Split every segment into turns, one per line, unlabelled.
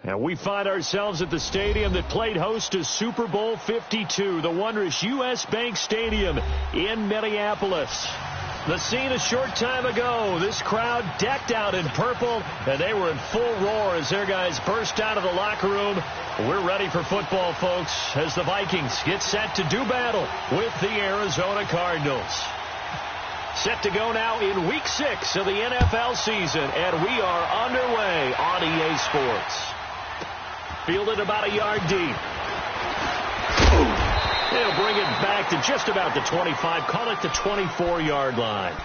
And we find ourselves at the stadium that played host to Super Bowl 52, the wondrous U.S. Bank Stadium in Minneapolis. The scene a short time ago, this crowd decked out in purple, and they were in full roar as their guys burst out of the locker room. We're ready for football, folks, as the Vikings get set to do battle with the Arizona Cardinals. Set to go now in Week 6 of the NFL season, and we are underway on EA Sports. Fielded about a yard deep. They'll bring it back to just about the 25. Call it the 24-yard line.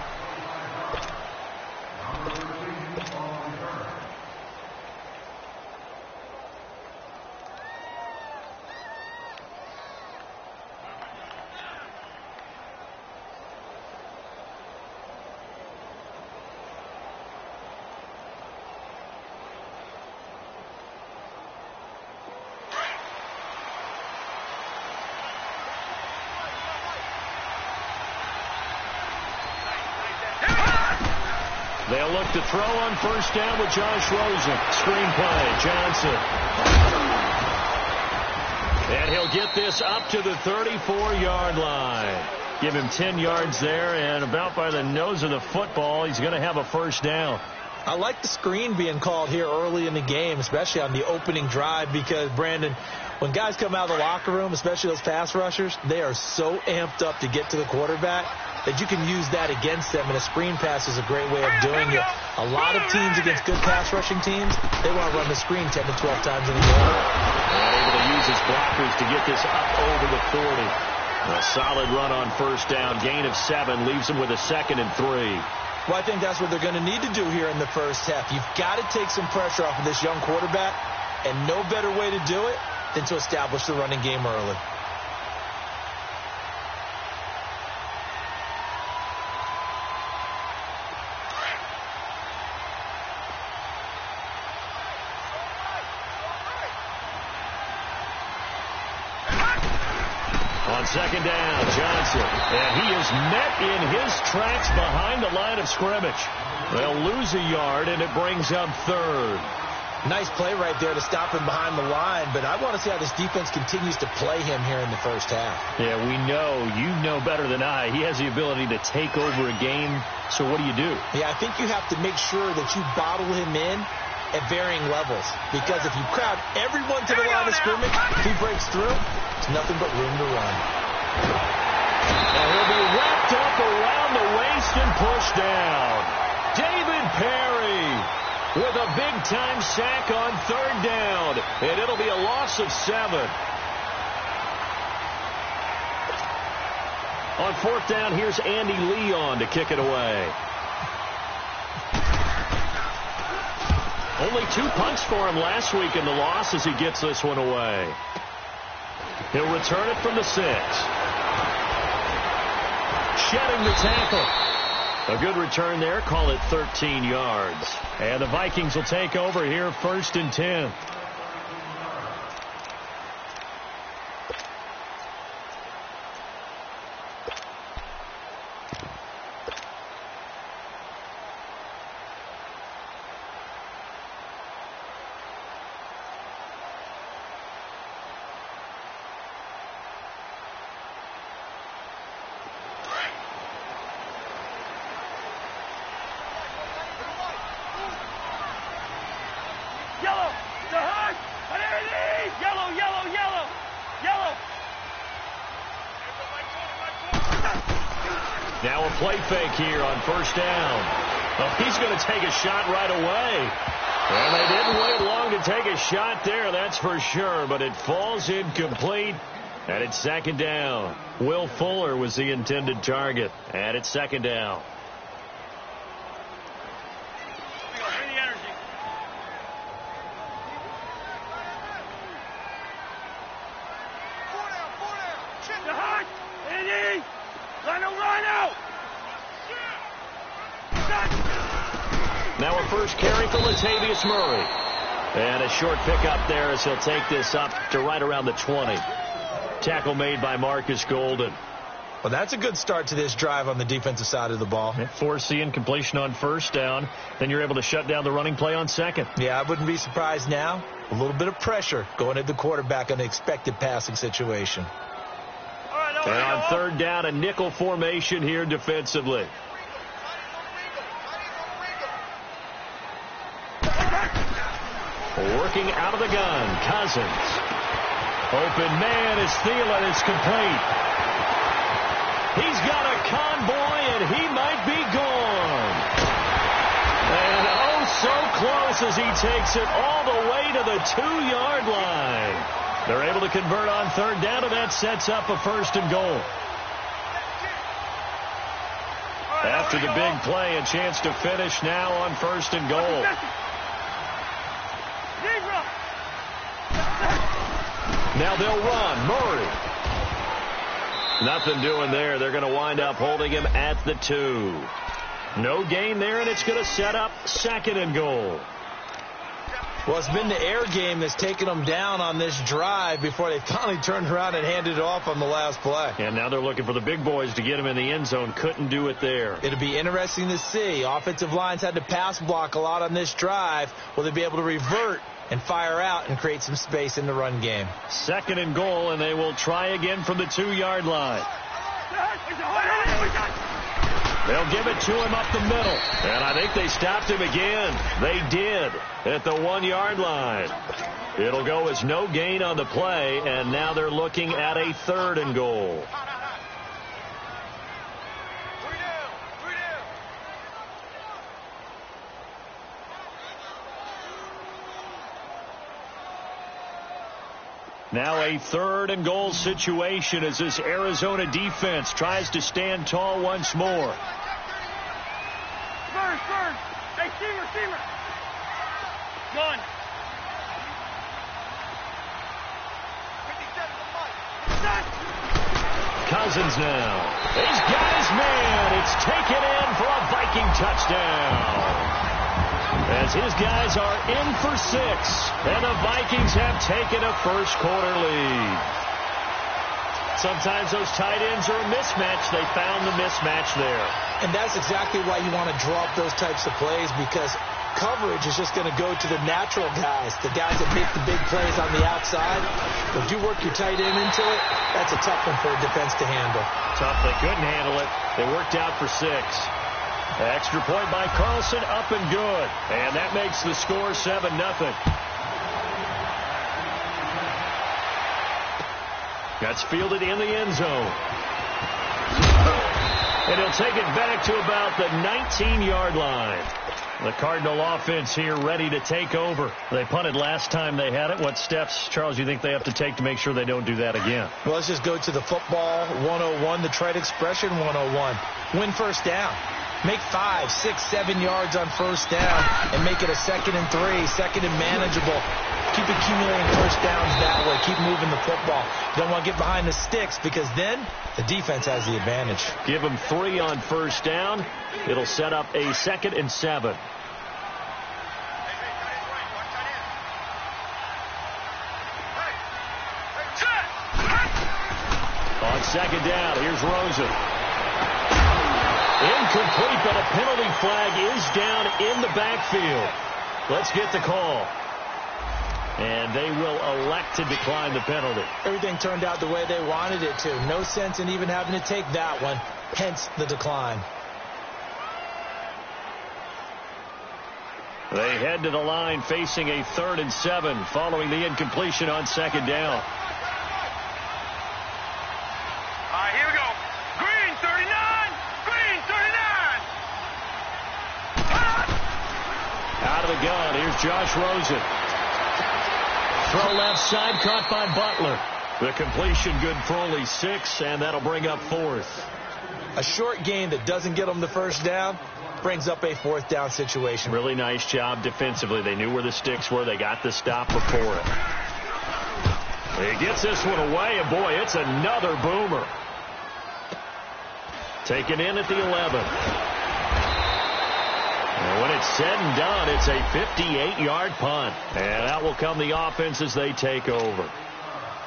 They'll look to throw on first down with Josh Rosen. Screen play, Johnson. And he'll get this up to the 34-yard line. Give him 10 yards there, and about by the nose of the football, he's going to have a first down.
I like the screen being called here early in the game, especially on the opening drive, because, Brandon, when guys come out of the locker room, especially those pass rushers, they are so amped up to get to the quarterback that you can use that against them, and a screen pass is a great way of doing it. A lot of teams against good pass rushing teams, they want to run the screen 10 to 12 times in a game.
And able to use his blockers to get this up over the 40. A solid run on first down. Gain of 7 leaves them with a 2nd and 3.
Well, I think that's what they're going to need to do here in the first half. You've got to take some pressure off of this young quarterback, and no better way to do it than to establish the running game early.
Second down, Johnson. And he is met in his tracks behind the line of scrimmage. They'll lose a yard, and it brings up 3rd.
Nice play right there to stop him behind the line, but I want to see how this defense continues to play him here in the first half.
Yeah, we know. You know better than I. He has the ability to take over a game, so what do you do?
Yeah, I think you have to make sure that you bottle him in at varying levels, because if you crowd everyone to the line of scrimmage, if he breaks through, there's nothing but room to run.
And he'll be wrapped up around the waist and pushed down. David Perry with a big-time sack on 3rd down, and it'll be a loss of 7. On 4th down, here's Andy Leon to kick it away. Only 2 punts for him last week in the loss as he gets this one away. He'll return it from the 6. Shedding the tackle. A good return there. Call it 13 yards. And the Vikings will take over here 1st and 10. Now a play fake here on 1st down. Oh, he's going to take a shot right away. And they didn't wait long to take a shot there, that's for sure. But it falls incomplete, and it's 2nd down. Will Fuller was the intended target, and it's 2nd down. Now a first carry for Latavius Murray. And a short pickup there as he'll take this up to right around the 20. Tackle made by Marcus Golden.
Well, that's a good start to this drive on the defensive side of the ball.
Forcing completion on 1st down. Then you're able to shut down the running play on 2nd.
Yeah, I wouldn't be surprised now. A little bit of pressure going at the quarterback on the expected passing situation.
And on 3rd down, a nickel formation here defensively. Working out of the gun, Cousins. Open man is Thielen. It's complete. He's got a convoy, and he might be gone. And oh, so close as he takes it all the way to the 2-yard line. They're able to convert on 3rd down, and that sets up a 1st and goal. After the big play, a chance to finish now on 1st and goal. Now they'll run. Murray. Nothing doing there. They're going to wind up holding him at the 2. No gain there, and it's going to set up 2nd and goal.
Well, it's been the air game that's taken them down on this drive before they finally turned around and handed it off on the last play.
And now they're looking for the big boys to get him in the end zone. Couldn't do it there.
It'll be interesting to see. Offensive lines had to pass block a lot on this drive. Will they be able to revert and fire out and create some space in the run game?
2nd and goal, and they will try again from the 2-yard line. They'll give it to him up the middle. And I think they stopped him again. They did at the 1-yard line. It'll go as no gain on the play, and now they're looking at a 3rd and goal. Now a 3rd and goal situation as this Arizona defense tries to stand tall once more.
First. Hey, receiver. Gun. 57.
Cousins now. He's got his man. It's taken in for a Viking touchdown. As his guys are in for 6, and the Vikings have taken a first-quarter lead. Sometimes those tight ends are a mismatch. They found the mismatch there.
And that's exactly why you want to draw up those types of plays, because coverage is just going to go to the natural guys, the guys that make the big plays on the outside. If you work your tight end into it, that's a tough one for a defense to handle.
Tough. They couldn't handle it. They worked out for 6. Extra point by Carlson, up and good. And that makes the score 7-0. That's fielded in the end zone. And he'll take it back to about the 19-yard line. The Cardinal offense here ready to take over. They punted last time they had it. What steps, Charles, you think they have to take to make sure they don't do that again?
Well, let's just go to the football 101, the trite expression 101. Win 1st down. Make 5, 6, 7 yards on first down and make it a 2nd and 3, 2nd and manageable. Keep accumulating first downs that way. Keep moving the football. You don't want to get behind the sticks because then the defense has the advantage.
Give them 3 on first down. It'll set up a 2nd and 7. On 2nd down, here's Rosen. Incomplete, but a penalty flag is down in the backfield. Let's get the call. And they will elect to decline the penalty.
Everything turned out the way they wanted it to. No sense in even having to take that one, hence the decline.
They head to the line facing a 3rd and 7 following the incompletion on 2nd down.
Here we go. Green 39. Green 39.
Out of the gun. Here's Josh Rosen. Throw left side, caught by Butler. The completion good for only 6, and that'll bring up 4th.
A short gain that doesn't get them the first down brings up a 4th down situation.
Really nice job defensively. They knew where the sticks were. They got the stop before it. He gets this one away, and boy, it's another boomer. Taken in at the 11. And when it's said and done, it's a 58-yard punt. And out will come the offense as they take over.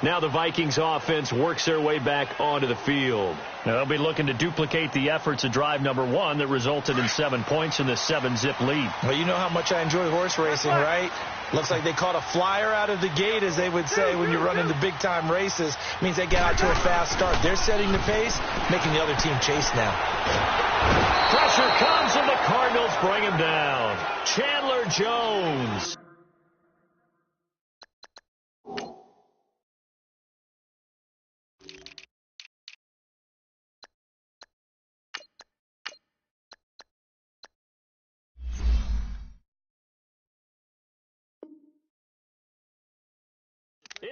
Now the Vikings offense works their way back onto the field. Now they'll be looking to duplicate the efforts of drive number 1 that resulted in 7 points in the 7-zip lead.
Well, you know how much I enjoy horse racing, right? Looks like they caught a flyer out of the gate, as they would say when you're running the big-time races. Means they get out to a fast start. They're setting the pace, making the other team chase now.
Pressure comes, and the Cardinals bring him down. Chandler Jones.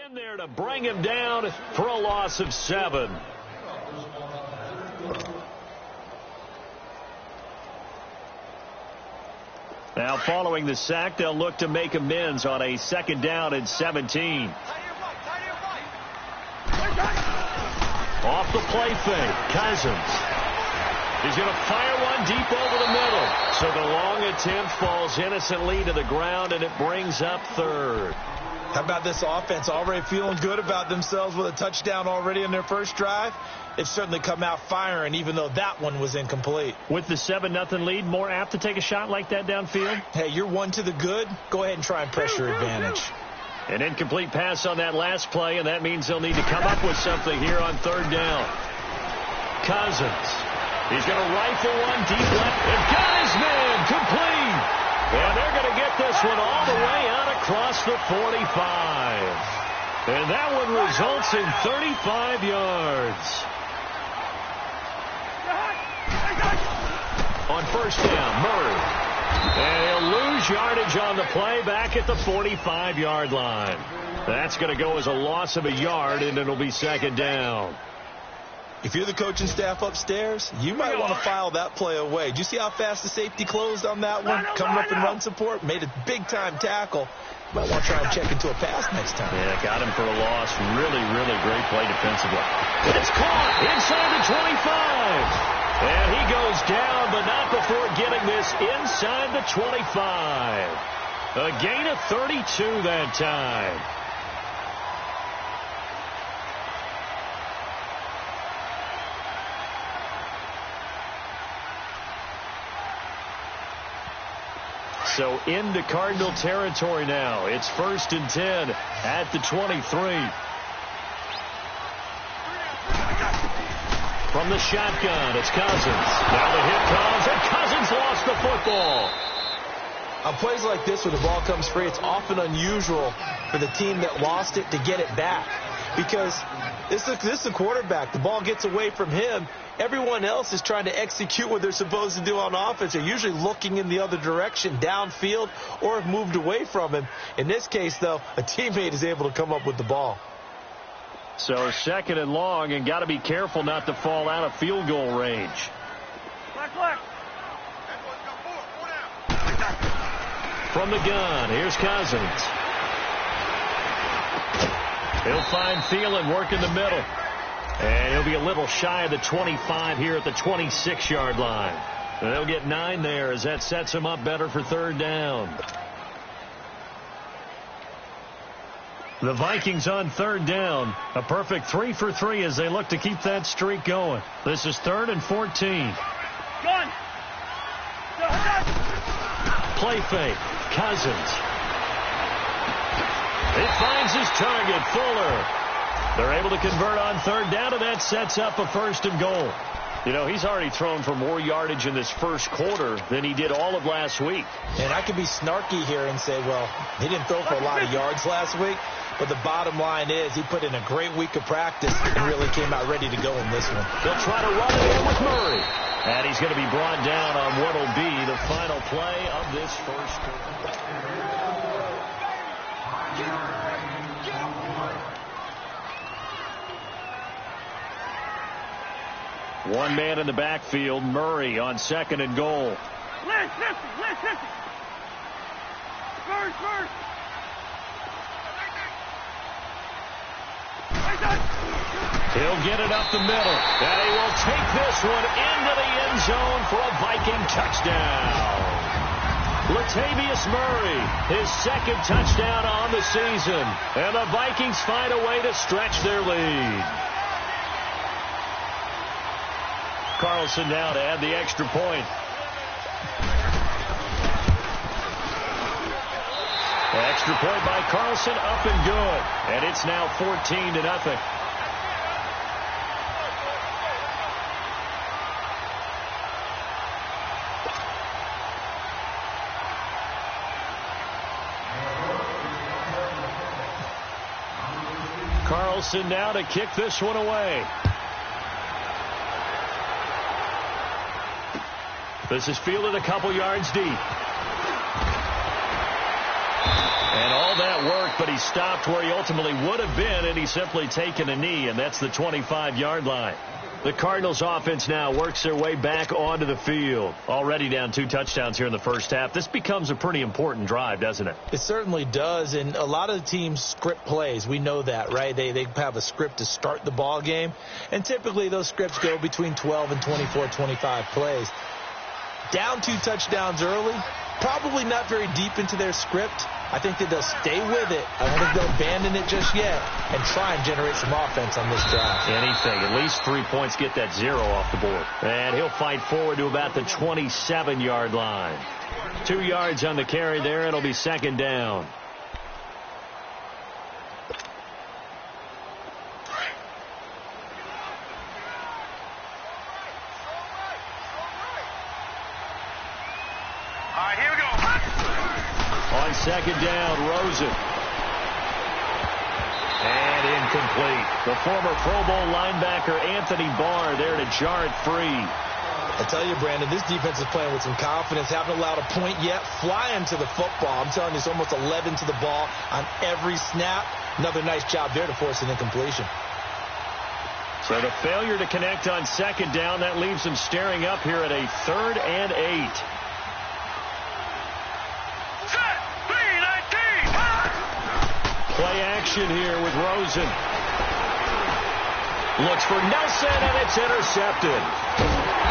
In there to bring him down for a loss of 7. Now following the sack, they'll look to make amends on a 2nd down and 17. Off the play fake, Cousins. He's going to fire one deep over the middle. So the long attempt falls innocently to the ground, and it brings up 3rd.
How about this offense already feeling good about themselves with a touchdown already in their first drive? They've certainly come out firing, even though that one was incomplete.
With the 7-0 lead, more apt to take a shot like that downfield?
Hey, you're 1 to the good. Go ahead and try and press your advantage.
An incomplete pass on that last play, and that means they'll need to come up with something here on 3rd down. Cousins. He's going to rifle one deep left. And got his man complete. And they're going to get this one all the way out across the 45. And that one results in 35 yards. On first down, Murray. And he'll lose yardage on the play back at the 45-yard line. That's going to go as a loss of a yard, and it'll be 2nd down.
If you're the coaching staff upstairs, you might want to file that play away. Do you see how fast the safety closed on that one? Coming up in run support, made a big-time tackle. You might want to try and check into a pass next time.
Yeah, got him for a loss. Really, really great play defensively. It's caught inside the 25. And he goes down, but not before getting this inside the 25. A gain of 32 that time. So into Cardinal territory now. It's 1st and 10 at the 23. From the shotgun, it's Cousins. Now the hit comes, and Cousins lost the football.
On plays like this where the ball comes free, it's often unusual for the team that lost it to get it back. Because this is the quarterback. The ball gets away from him. Everyone else is trying to execute what they're supposed to do on offense. They're usually looking in the other direction, downfield, or have moved away from him. In this case, though, a teammate is able to come up with the ball.
So 2nd and long, and got to be careful not to fall out of field goal range.
Left.
from the gun. Here's Cousins. He'll find Thielen working the middle. And he'll be a little shy of the 25 here at the 26-yard line. They'll get 9 there as that sets him up better for third down. The Vikings on third down. A perfect 3 for 3 as they look to keep that streak going. This is 3rd and 14.
Gun.
Play fake. Cousins. It finds his target, Fuller. They're able to convert on third down, and that sets up a 1st and goal. You know, he's already thrown for more yardage in this first quarter than he did all of last week.
And I could be snarky here and say, well, he didn't throw for a lot of yards last week, but the bottom line is he put in a great week of practice and really came out ready to go in this one.
They'll try to run it in with Murray. And he's going to be brought down on what will be the final play of this first quarter. One man in the backfield, Murray on 2nd and goal.
Listen. First.
He'll get it up the middle. And he will take this one into the end zone for a Viking touchdown. Latavius Murray, his 2nd touchdown on the season. And the Vikings find a way to stretch their lead. Carlson now to add the extra point. Extra point by Carlson, up and good. And it's now 14-0. Carlson now to kick this one away. This is fielded a couple yards deep. And all that work, but he stopped where he ultimately would have been, and he's simply taken a knee, and that's the 25-yard line. The Cardinals offense now works their way back onto the field. Already down 2 touchdowns here in the first half. This becomes a pretty important drive, doesn't it?
It certainly does, and a lot of the teams script plays. We know that, right? They have a script to start the ball game, and typically those scripts go between 12 and 24, 25 plays. Down 2 touchdowns early, probably not very deep into their script. I think that they'll stay with it. I don't think they'll abandon it just yet and try and generate some offense on this drive.
Anything. At least 3 points, get that 0 off the board. And he'll fight forward to about the 27-yard line. 2 yards on the carry there. It'll be 2nd down. On 2nd down, Rosen. And incomplete. The former Pro Bowl linebacker Anthony Barr there to jar it free.
I tell you, Brandon, this defense is playing with some confidence. Haven't allowed a point yet. Flying to the football. I'm telling you, it's almost 11 to the ball on every snap. Another nice job there to force an incompletion.
So the failure to connect on 2nd down, that leaves them staring up here at a 3rd and 8. Play action here with Rosen. Looks for Nelson, and it's intercepted.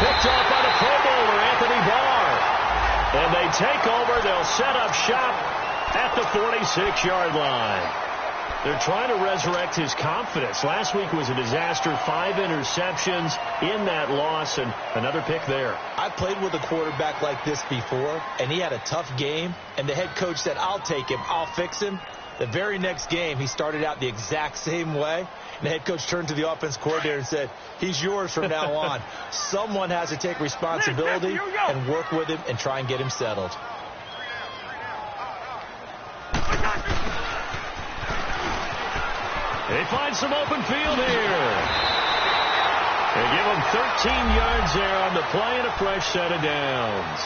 Picked off by the Pro Bowler, Anthony Barr. And they take over. They'll set up shop at the 46-yard line. They're trying to resurrect his confidence. Last week was a disaster. 5 interceptions in that loss, and another pick there.
I played with a quarterback like this before, and he had a tough game, and the head coach said, I'll take him, I'll fix him. The very next game, he started out the exact same way, and the head coach turned to the offense coordinator and said, he's yours from now on. Someone has to take responsibility and work with him and try and get him settled.
They find some open field here. They give him 13 yards there on the play and a fresh set of downs.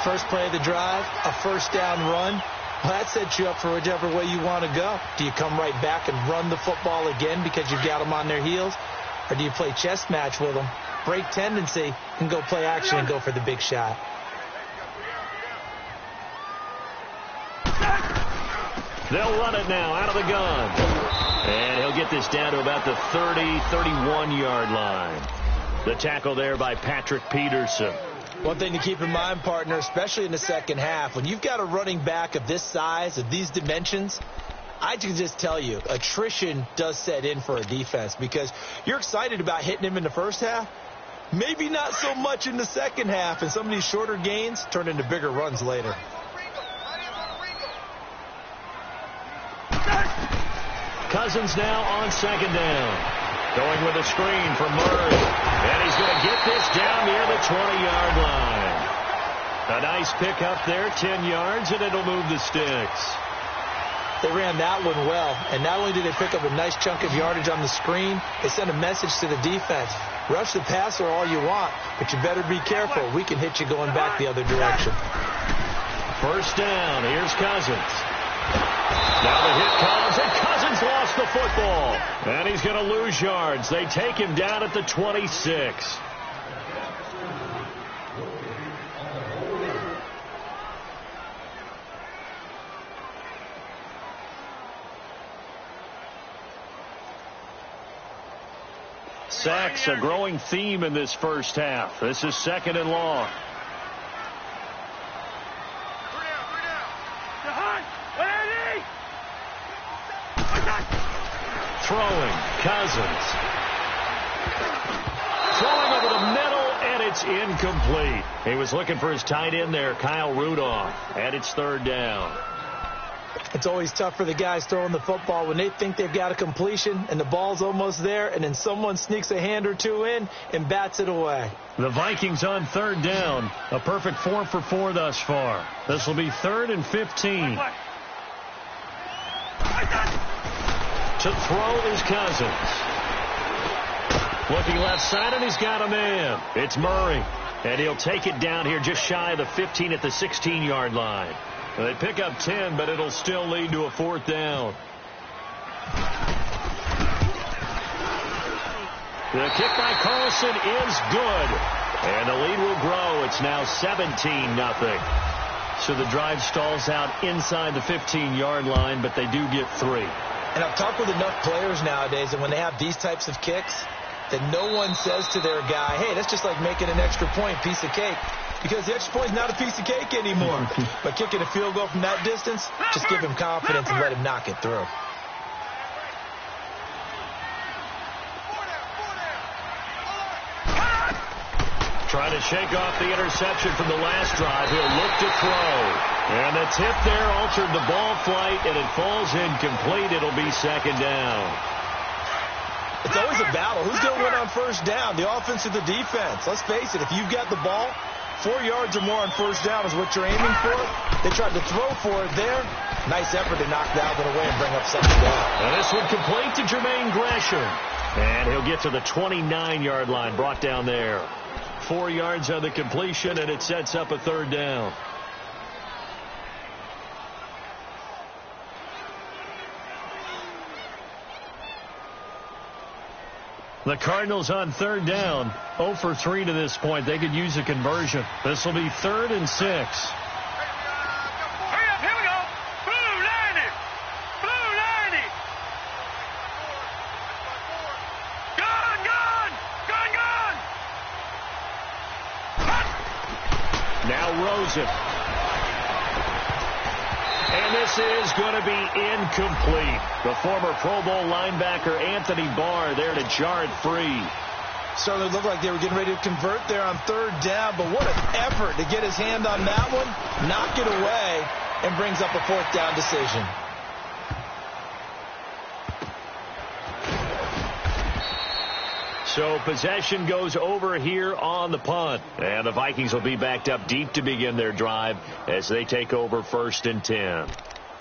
First play of the drive, a 1st down run. Well, that sets you up for whichever way you want to go. Do you come right back and run the football again because you've got them on their heels? Or do you play chess match with them, break tendency, and go play action and go for the big shot?
They'll run it now out of the gun. And he'll get this down to about the 30, 31-yard line. The tackle there by Patrick Peterson.
One thing to keep in mind, partner, especially in the second half, when you've got a running back of this size, of these dimensions, I can just tell you, attrition does set in for a defense because you're excited about hitting him in the first half. Maybe not so much in the second half, and some of these shorter gains turn into bigger runs later.
Cousins now on second down. Going with a screen from Murray. And he's going to get this down near the 20-yard line. A nice pickup there, 10 yards, and it'll move the sticks.
They ran that one well, and not only did they pick up a nice chunk of yardage on the screen, they sent a message to the defense. Rush the passer all you want, but you better be careful. We can hit you going back the other direction.
First down. Here's Cousins. Now the hit comes, and Cousins lost the football. And he's going to lose yards. They take him down at the 26. Sacks, a growing theme in this first half. This is second and long. Throwing, Cousins. Throwing over the middle, and it's incomplete. He was looking for his tight end there, Kyle Rudolph, and it's third down.
It's always tough for the guys throwing the football when they think they've got a completion and the ball's almost there, and then someone sneaks a hand or two in and bats it away.
The Vikings on third down. A perfect 4 for 4 thus far. This will be 3rd and 15. To throw is Cousins. Looking left side, and he's got a man. It's Murray. And he'll take it down here just shy of the 15 at the 16-yard line. They pick up 10, but it'll still lead to a 4th down. The kick by Carlson is good. And the lead will grow. It's now 17-0. So the drive stalls out inside the 15-yard line, but they do get 3.
And I've talked with enough players nowadays that when they have these types of kicks, that no one says to their guy, hey, that's just like making an extra point, piece of cake. Because the extra point is not a piece of cake anymore. But kicking a field goal from that distance, just give him confidence and let him knock it through.
Trying to shake off the interception from the last drive. He'll look to throw. And the tip there altered the ball flight, and it falls incomplete. It'll be second down.
It's always a battle. Who's going to win on first down, the offense or the defense? Let's face it, if you've got the ball, 4 yards or more on first down is what you're aiming for. They tried to throw for it there. Nice effort to knock that one away and bring up second down.
And this one complete to Jermaine Gresham. And he'll get to the 29-yard line, brought down there. 4 yards on the completion, and it sets up a third down. The Cardinals on third down, 0 for 3 to this point. They could use a conversion. This will be 3rd and 6.
Hurry up, here we go. Blue 90. Blue 90. Gun, gun. Gun, gun.
Now Rosen. And this is going to be incomplete. The former Pro Bowl linebacker Anthony Barr there to jar it free.
Certainly looked like they were getting ready to convert there on third down, but what an effort to get his hand on that one, knock it away, and brings up a 4th down decision.
So possession goes over here on the punt. And the Vikings will be backed up deep to begin their drive as they take over 1st and 10.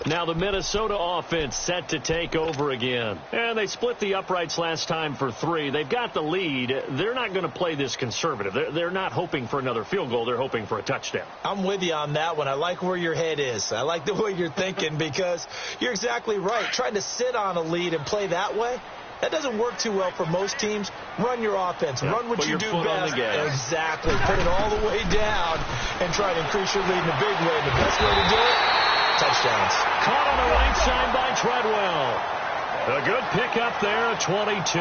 Now the Minnesota offense set to take over again. And they split the uprights last time for 3. They've got the lead. They're not going to play this conservative. They're not hoping for another field goal. They're hoping for a touchdown.
I'm with you on that one. I like where your head is. I like the way you're thinking because you're exactly right. Trying to sit on a lead and play that way, that doesn't work too well for most teams. Run your offense.
Yeah,
run what you do best. Exactly. Put it all the way down and try to increase your lead in a big way. And the best way to do it, touchdowns.
Caught on the right side by Treadwell. A good pickup there at 22.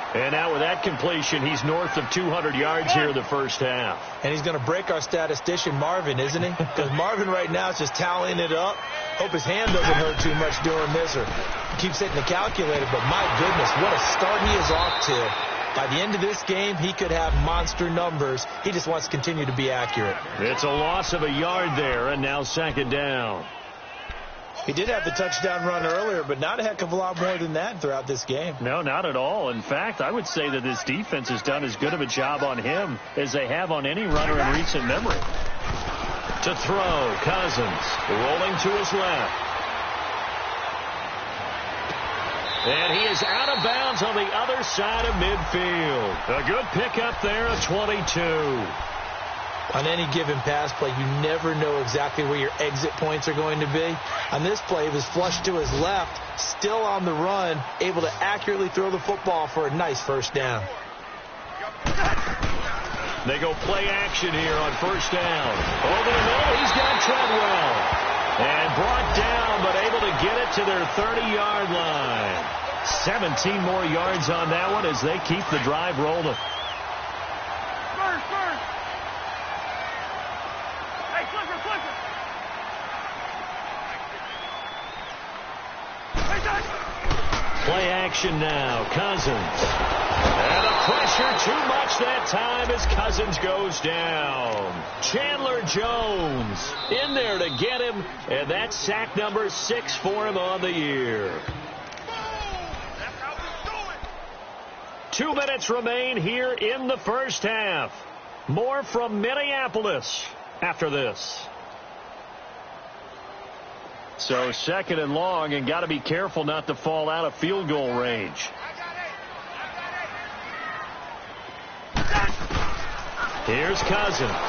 And now with that completion, he's north of 200 yards here in the first half.
And he's going to break our statistician, Marvin, isn't he? Because Marvin right now is just tallying it up. Hope his hand doesn't hurt too much doing this or keeps hitting the calculator. But my goodness, what a start he is off to. By the end of this game, he could have monster numbers. He just wants to continue to be accurate.
It's a loss of a yard there, and now second down.
He did have the touchdown run earlier, but not a heck of a lot more than that throughout this game.
No, not at all. In fact, I would say that this defense has done as good of a job on him as they have on any runner in recent memory. To throw, Cousins rolling to his left. And he is out of bounds on the other side of midfield. A good pickup there at 22.
On any given pass play, you never know exactly where your exit points are going to be. On this play, it was flushed to his left, still on the run, able to accurately throw the football for a nice first down.
They go play action here on first down. Over the middle, he's got Treadwell. And brought down, but able to get it to their 30-yard line. 17 more yards on that one as they keep the drive rolling. Play action now. Cousins. And the pressure too much that time as Cousins goes down. Chandler Jones in there to get him. And that's sack number 6 for him on the year. 2 minutes remain here in the first half. More from Minneapolis after this. So second and long, and got to be careful not to fall out of field goal range. Here's Cousins.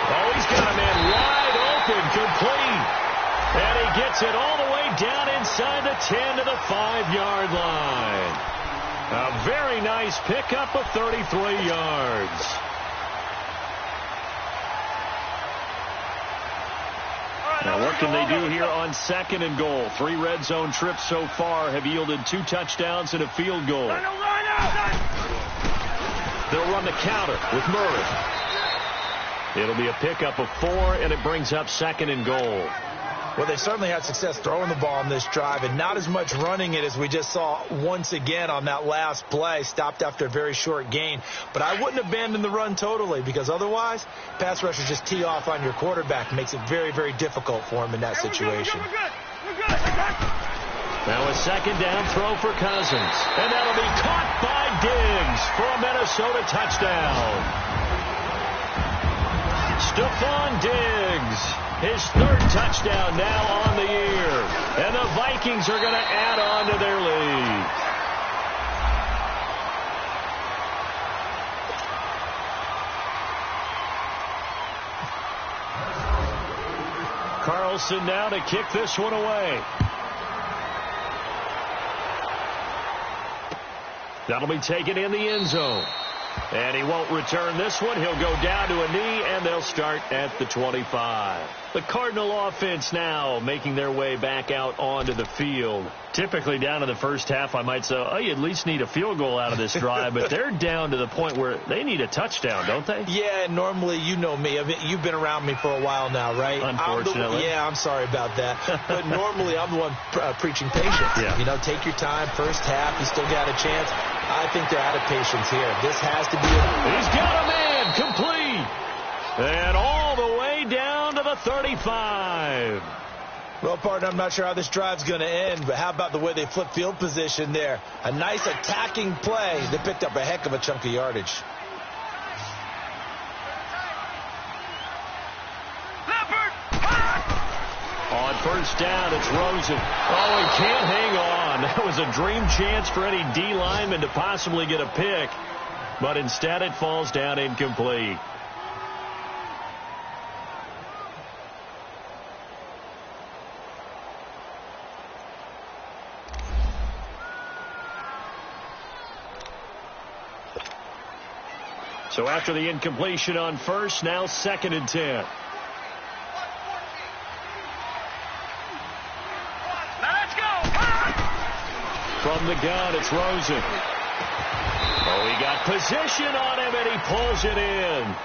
Oh, he's got a man wide open, complete. And he gets it all the way down inside the 10 to the 5-yard line. A very nice pickup of 33 yards. Now, what can they do here on second and goal? 3 red zone trips so far have yielded 2 touchdowns and a field goal. They'll run the counter with Murray. It'll be a pickup of 4, and it brings up second and goal.
Well, they certainly had success throwing the ball on this drive and not as much running it as we just saw once again on that last play. Stopped after a very short gain. But I wouldn't abandon the run totally because otherwise pass rushers just tee off on your quarterback. Makes it very, very difficult for him in that situation.
We're good.
Now a second down throw for Cousins. And that'll be caught by Diggs for a Minnesota touchdown. Stephon Diggs. His 3rd touchdown now on the year. And the Vikings are going to add on to their lead. Carlson now to kick this one away. That'll be taken in the end zone. And he won't return this one. He'll go down to a knee, and they'll start at the 25. The Cardinal offense now making their way back out onto the field. Typically down in the first half, I might say, oh, you at least need a field goal out of this drive. But they're down to the point where they need a touchdown, don't they?
Yeah, normally, you know me. You've been around me for a while now, right?
Unfortunately.
I'm sorry about that. But normally, I'm the one preaching patience.
Yeah.
You know, take your time. First half, you still got a chance. I think they're out of patience here. This has to be
He's got a man complete. And all the way down to the 35.
Well, partner, I'm not sure how this drive's going to end, but how about the way they flip field position there? A nice attacking play. They picked up a heck of a chunk of yardage.
On first down, it's Rosen. Oh, he can't hang on. That was a dream chance for any D lineman to possibly get a pick, but instead it falls down incomplete. So after the incompletion on first, now 2nd and 10.
Let's go.
From the gun, it's Rosen. Oh, he got position on him, and he pulls it in.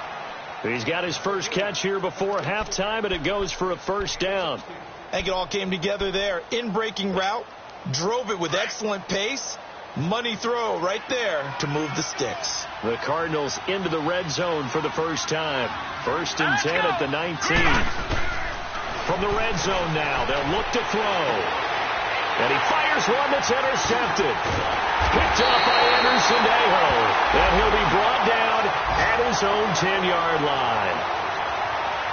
He's got his first catch here before halftime, and it goes for a first down.
I think it all came together there. In-breaking route, drove it with excellent pace. Money throw right there to move the sticks.
The Cardinals into the red zone for the first time. 1st and 10 at the 19. From the red zone now, they'll look to throw. And he fires one that's intercepted. Picked off by Anderson Aho. And he'll be brought down at his own 10-yard line.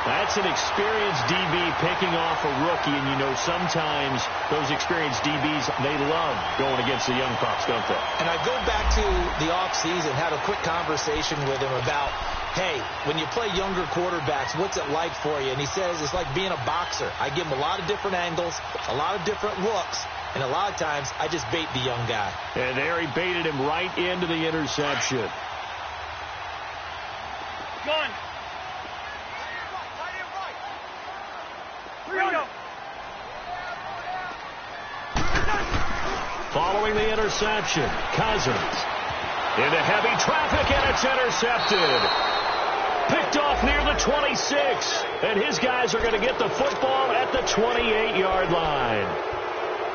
That's an experienced DB picking off a rookie, and you know sometimes those experienced DBs, they love going against the young pups, don't they?
And I go back to the offseason, had a quick conversation with him about, hey, when you play younger quarterbacks, what's it like for you? And he says it's like being a boxer. I give him a lot of different angles, a lot of different looks, and a lot of times I just bait the young guy. And
there he baited him right into the interception.
Come on.
Following the interception, Cousins into heavy traffic, and it's intercepted. Picked off near the 26, and his guys are going to get the football at the 28-yard line.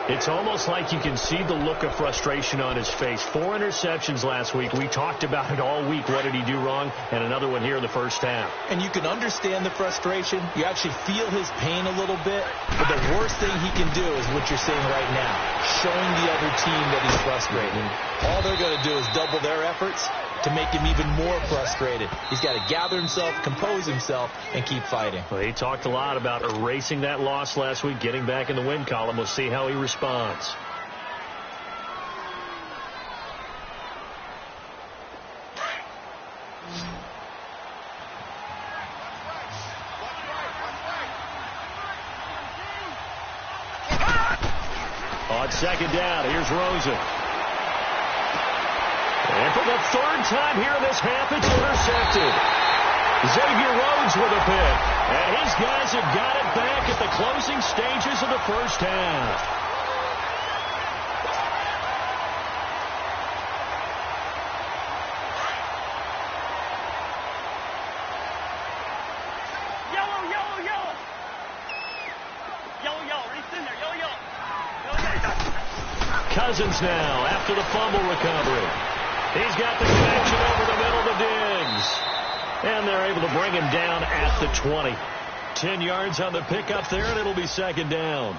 It's almost like you can see the look of frustration on his face. 4 interceptions last week. We talked about it all week. What did he do wrong? And another one here in the first half.
And you can understand the frustration. You actually feel his pain a little bit. But the worst thing he can do is what you're saying right now, showing the other team that he's frustrated. All they're going to do is double their efforts to make him even more frustrated. He's got to gather himself, compose himself, and keep fighting.
Well, he talked a lot about erasing that loss last week, getting back in the win column. We'll see how he responds. On 2nd down, here's Rosen. And for the 3rd time here in this half, it's intercepted. Xavier Rhodes with a pick. And his guys have got it back at the closing stages of the first half.
Yellow, yellow, yellow. Yellow, yellow. Reach in there. Yellow, yellow.
Cousins now after the fumble recovery. He's got the connection over the middle to Diggs. And they're able to bring him down at the 20. 10 yards on the pickup there, and it'll be 2nd down.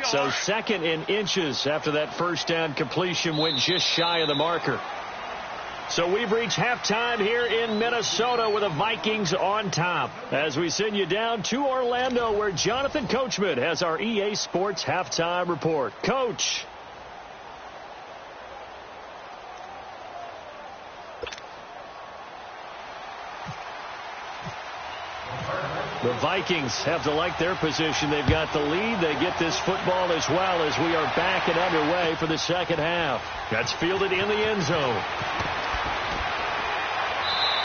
So 2nd in inches after that first down completion went just shy of the marker. So we've reached halftime here in Minnesota with the Vikings on top as we send you down to Orlando where Jonathan Coachman has our EA Sports halftime report. Coach. The Vikings have to like their position. They've got the lead. They get this football as well as we are back and underway for the second half. That's fielded in the end zone.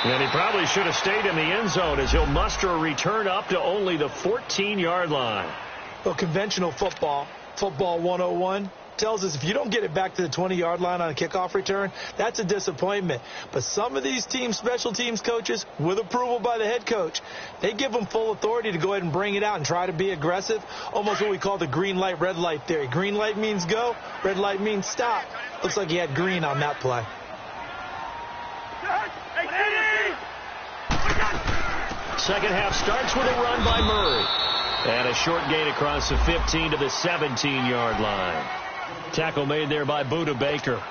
And he probably should have stayed in the end zone as he'll muster a return up to only the 14-yard line.
Well, conventional football 101, tells us if you don't get it back to the 20-yard line on a kickoff return, that's a disappointment. But some of these teams, special teams coaches, with approval by the head coach, they give them full authority to go ahead and bring it out and try to be aggressive, almost what we call the green light, red light theory. Green light means go, red light means stop. Looks like he had green on that play.
Second half starts with a run by Murray. And a short gain across the 15 to the 17-yard line. Tackle made there by Buda Baker.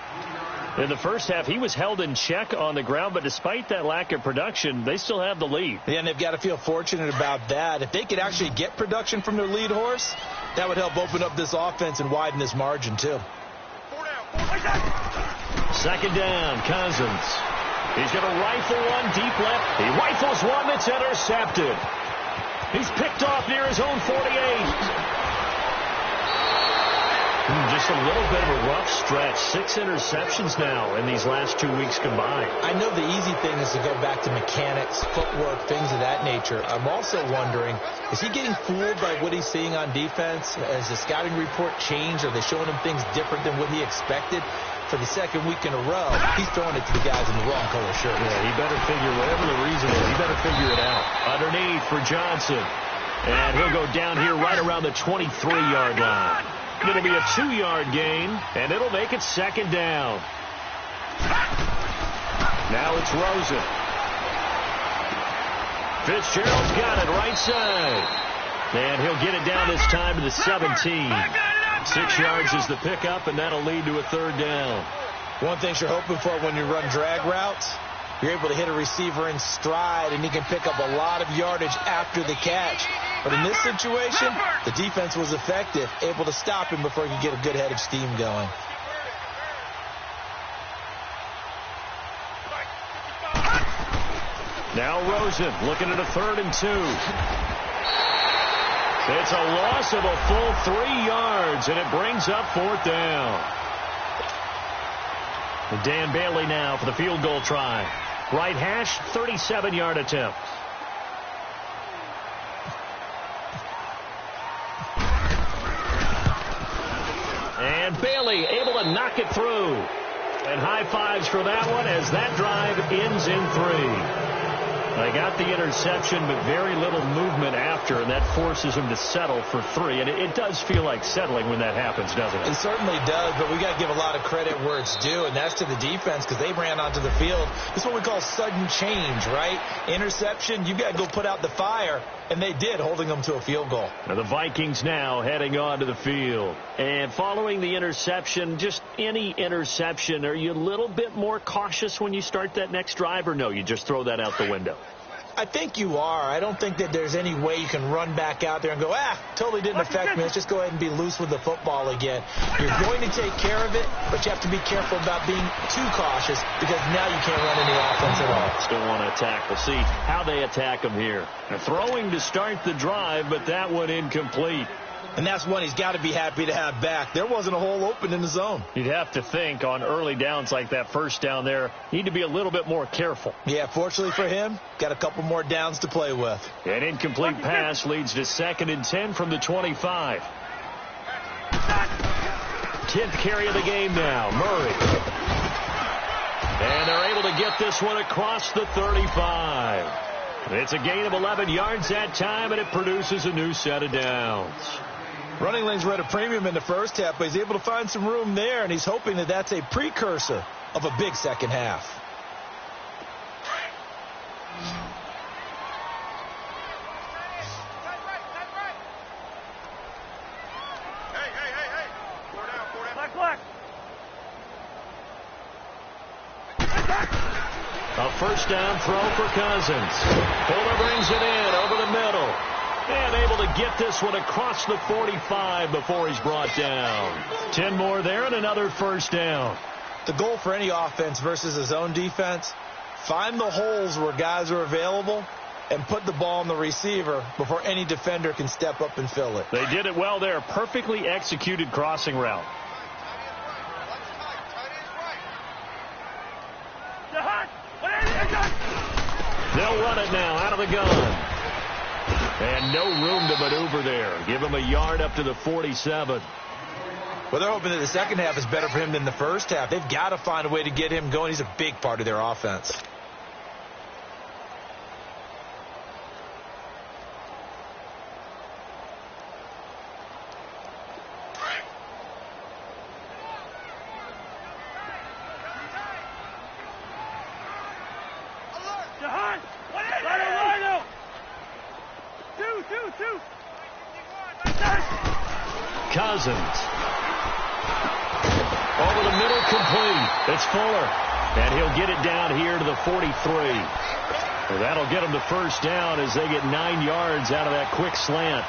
In the first half, he was held in check on the ground, but despite that lack of production, they still have the lead.
Yeah, and they've got to feel fortunate about that. If they could actually get production from their lead horse, that would help open up this offense and widen this margin, too.
Second down, Cousins. He's going to rifle one deep left. He rifles one that's intercepted. He's picked off near his own 48. Just a little bit of a rough stretch. 6 interceptions now in these last 2 weeks combined.
I know the easy thing is to go back to mechanics, footwork, things of that nature. I'm also wondering, is he getting fooled by what he's seeing on defense? Has the scouting report changed? Are they showing him things different than what he expected? For the second week in a row, he's throwing it to the guys in the wrong color shirt.
Yeah, he better figure, whatever the reason is, he better figure it out. Underneath for Johnson. And he'll go down here right around the 23-yard line. It'll be a 2-yard gain, and it'll make it second down. Now it's Rosen. Fitzgerald's got it right side. And he'll get it down this time to the 17. 6 yards is the pickup, and that'll lead to a third down.
One thing you're hoping for when you run drag routes, you're able to hit a receiver in stride, and he can pick up a lot of yardage after the catch. But in this situation, the defense was effective, able to stop him before he could get a good head of steam going.
Now Rosen looking at a 3rd and 2. It's a loss of a full 3 yards, and it brings up 4th down. And Dan Bailey now for the field goal try. Right hash, 37-yard attempt. And Bailey able to knock it through. And high fives for that one as that drive ends in 3. They got the interception, but very little movement after, and that forces them to settle for 3. And it does feel like settling when that happens, doesn't it?
It certainly does, but we got to give a lot of credit where it's due, and that's to the defense because they ran onto the field. This is what we call sudden change, right? Interception, you got to go put out the fire, and they did, holding them to a field goal.
Now the Vikings now heading onto the field. And following the interception, just any interception, are you a little bit more cautious when you start that next drive, or no, you just throw that out the window?
I think you are. I don't think that there's any way you can run back out there and go, totally didn't affect me. Let's just go ahead and be loose with the football again. You're going to take care of it, but you have to be careful about being too cautious because now you can't run any offense at all.
Still want to attack. We'll see how they attack them here. They're throwing to start the drive, but that one incomplete.
And that's one he's got to be happy to have back. There wasn't a hole open in the zone.
You'd have to think on early downs like that first down there, need to be a little bit more careful.
Yeah, fortunately for him, got a couple more downs to play with.
An incomplete pass leads to 2nd and 10 from the 25. 10th carry of the game now, Murray. And they're able to get this one across the 35. It's a gain of 11 yards that time, and it produces a new set of downs.
Running lanes were at a premium in the first half, but he's able to find some room there, and he's hoping that that's a precursor of a big second half.
A first down throw for Cousins. Fuller brings it in over the middle. And able to get this one across the 45 before he's brought down. 10 more there and another first down.
The goal for any offense versus a zone defense, find the holes where guys are available and put the ball on the receiver before any defender can step up and fill it.
They did it well there. Perfectly executed crossing route. They'll run it now out of the gun. And no room to maneuver there. Give him a yard up to the 47.
Well, they're hoping that the second half is better for him than the first half. They've got to find a way to get him going. He's a big part of their offense.
Cousins. Over the middle, complete. It's Fuller. And he'll get it down here to the 43. Well, that'll get him the first down as they get 9 yards out of that quick slant.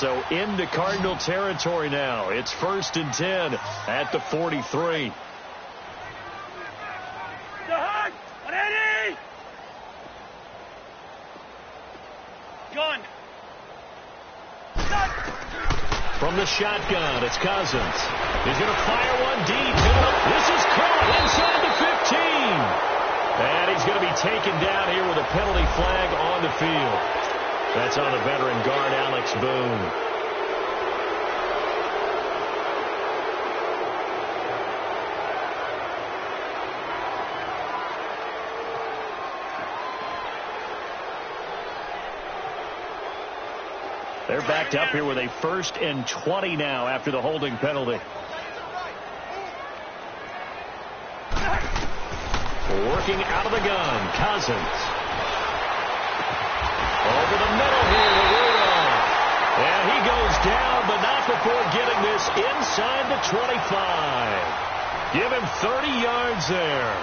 So into Cardinal territory now. It's 1st and 10 at the 43.
Gun.
From the shotgun, it's Cousins. He's going to fire one deep. This is caught inside the 15. And he's going to be taken down here with a penalty flag on the field. That's on the veteran guard, Alex Boone. They're backed up here with a 1st and 20 now after the holding penalty. Working out of the gun, Cousins. Over the middle here to Rudolph. And he goes down, but not before getting this inside the 25. Give him 30 yards there.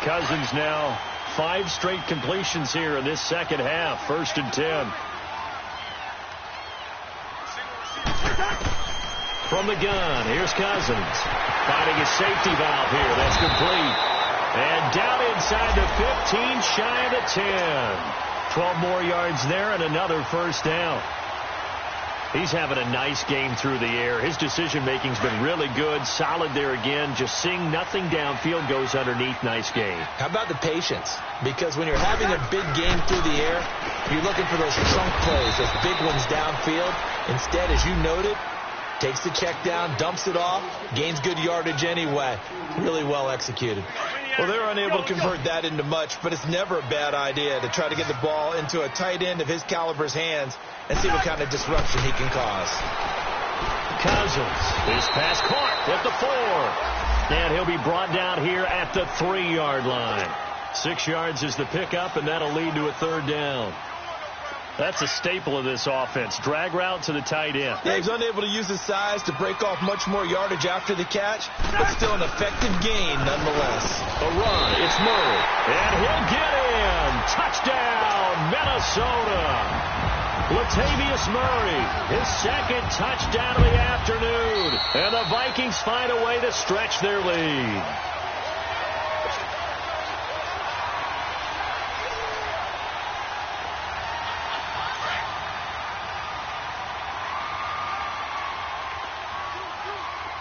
Cousins now 5 straight completions here in this second half. 1st and 10. From the gun, here's Cousins. Finding a safety valve here. That's complete. And down inside the 15, shy of the 10. 12 more yards there and another 1st down. He's having a nice game through the air. His decision-making's been really good. Solid there again. Just seeing nothing downfield, goes underneath. Nice game.
How about the patience? Because when you're having a big game through the air, you're looking for those chunk plays, those big ones downfield. Instead, as you noted, takes the check down, dumps it off, gains good yardage anyway. Really well executed. Well, they're unable to convert that into much, but it's never a bad idea to try to get the ball into a tight end of his caliber's hands and see what kind of disruption he can cause.
Cousins, his pass caught at the 4. And he'll be brought down here at the 3-yard line. 6 yards is the pickup, and that'll lead to a 3rd down. That's a staple of this offense. Drag route to the tight end.
Yeah, he's unable to use his size to break off much more yardage after the catch, but still an effective gain nonetheless.
A run, it's Murray. And he'll get in. Touchdown, Minnesota. Latavius Murray, his 2nd touchdown of the afternoon. And the Vikings find a way to stretch their lead.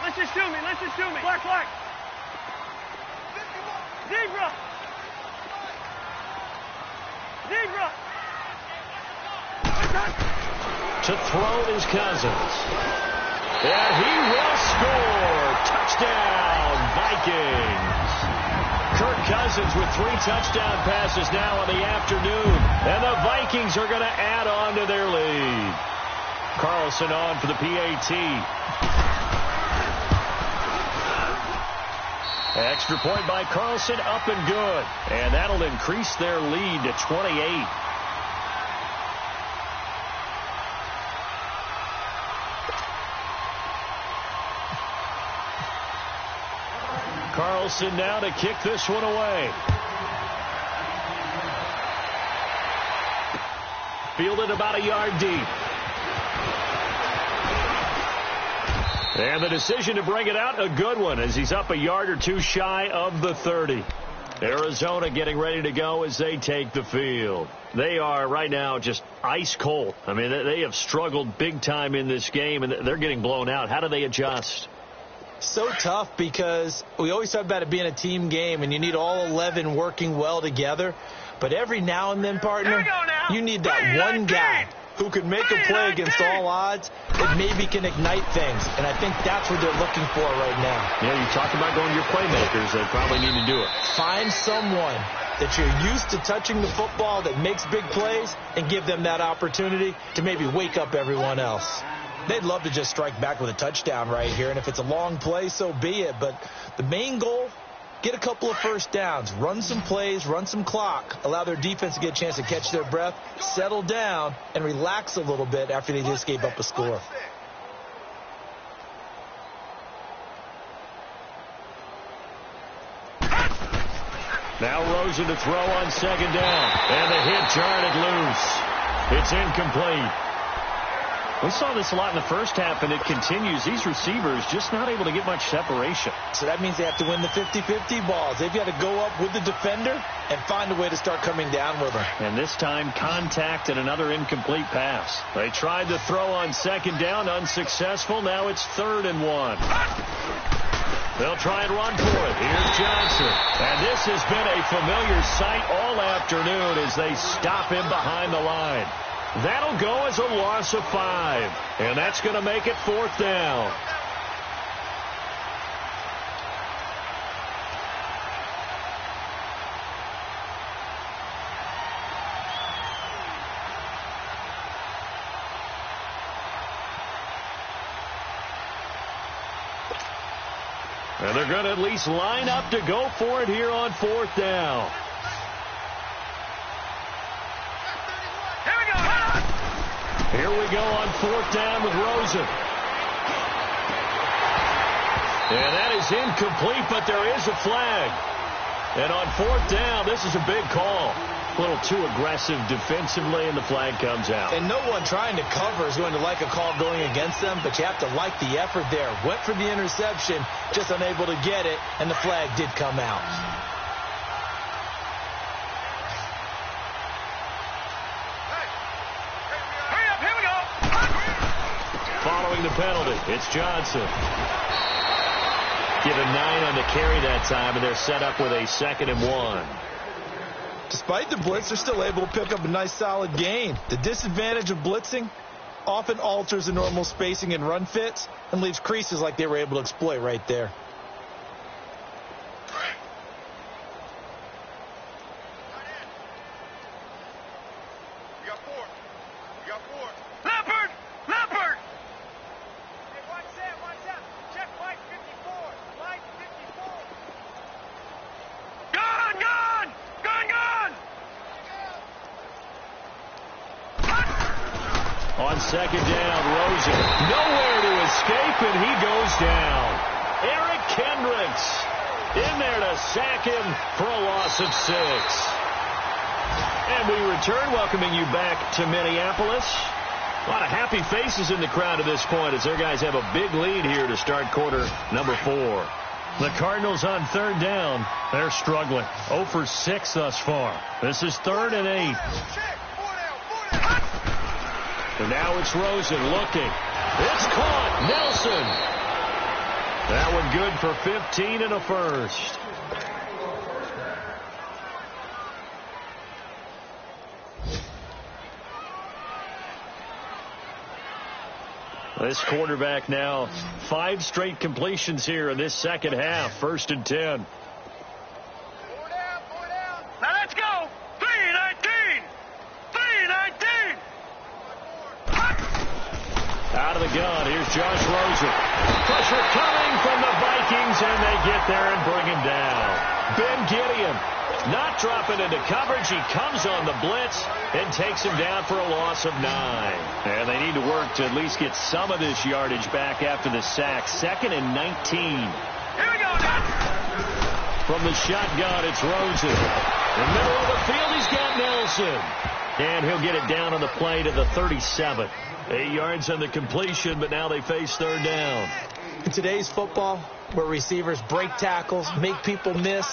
Let's just shoot me. Black. Zebra.
To throw is Cousins. And he will score. Touchdown, Vikings. Kirk Cousins with 3 touchdown passes now in the afternoon. And the Vikings are going to add on to their lead. Carlson on for the PAT. Extra point by Carlson, up and good. And that'll increase their lead to 28. Carlson now to kick this one away. Fielded about a yard deep. And the decision to bring it out, a good one, as he's up a yard or 2 shy of the 30. Arizona getting ready to go as they take the field. They are right now just ice cold. I mean, they have struggled big time in this game, and they're getting blown out. How do they adjust?
So tough, because we always talk about it being a team game, and you need all 11 working well together. But every now and then, partner, you need that one guy who can make a play against all odds that maybe can ignite things. And I think that's what they're looking for right now.
Yeah, you talk about going to your playmakers. They probably need to do it.
Find someone that you're used to touching the football that makes big plays and give them that opportunity to maybe wake up everyone else. They'd love to just strike back with a touchdown right here. And if it's a long play, so be it. But the main goal, get a couple of first downs, run some plays, run some clock, allow their defense to get a chance to catch their breath, settle down, and relax a little bit after they just gave up a score.
Now Rosen to throw on second down. And the hit jarred it loose. It's incomplete. We saw this a lot in the first half, and it continues. These receivers just not able to get much separation.
So that means they have to win the 50-50 balls. They've got to go up with the defender and find a way to start coming down with them.
And this time, contact and another incomplete pass. They tried to throw on second down, unsuccessful. Now it's 3rd and 1. They'll try and run for it. Here's Johnson. And this has been a familiar sight all afternoon as they stop him behind the line. That'll go as a loss of 5. And that's going to make it 4th down. And they're going to at least line up to go for it here on 4th down. Here we go on 4th down with Rosen. And that is incomplete, but there is a flag. And on 4th down, this is a big call. A little too aggressive defensively, and the flag comes out.
And no one trying to cover is going to like a call going against them, but you have to like the effort there. Went for the interception, just unable to get it, and the flag did come out.
Following the penalty, it's Johnson. Given 9 on the carry that time, and they're set up with a 2nd and 1.
Despite the blitz, they're still able to pick up a nice solid gain. The disadvantage of blitzing often alters the normal spacing and run fits and leaves creases like they were able to exploit right there.
On second down, Rosen nowhere to escape, and he goes down. Eric Kendricks in there to sack him for a loss of 6. And we return, welcoming you back to Minneapolis. A lot of happy faces in the crowd at this point as their guys have a big lead here to start quarter number 4. The Cardinals on 3rd down. They're struggling. 0 for 6 thus far. This is 3rd and 8. And now it's Rosen looking. It's caught. Nelson. That one good for 15 and a first. This quarterback now 5 straight completions here in this second half. 1st and 10.
Now let's go. 3-19. 3-19.
Out of the gun, here's Josh Rosen. Pressure coming from the Vikings, and they get there and bring him down. Ben Gideon not dropping into coverage. He comes on the blitz and takes him down for a loss of 9. And they need to work to at least get some of this yardage back after the sack. 2nd and 19.
Here we go now.
From the shotgun, it's Rosen. In the middle of the field, he's got Nelson. And he'll get it down on the play to the 37. 8 yards on the completion, but now they face 3rd down.
In today's football, where receivers break tackles, make people miss,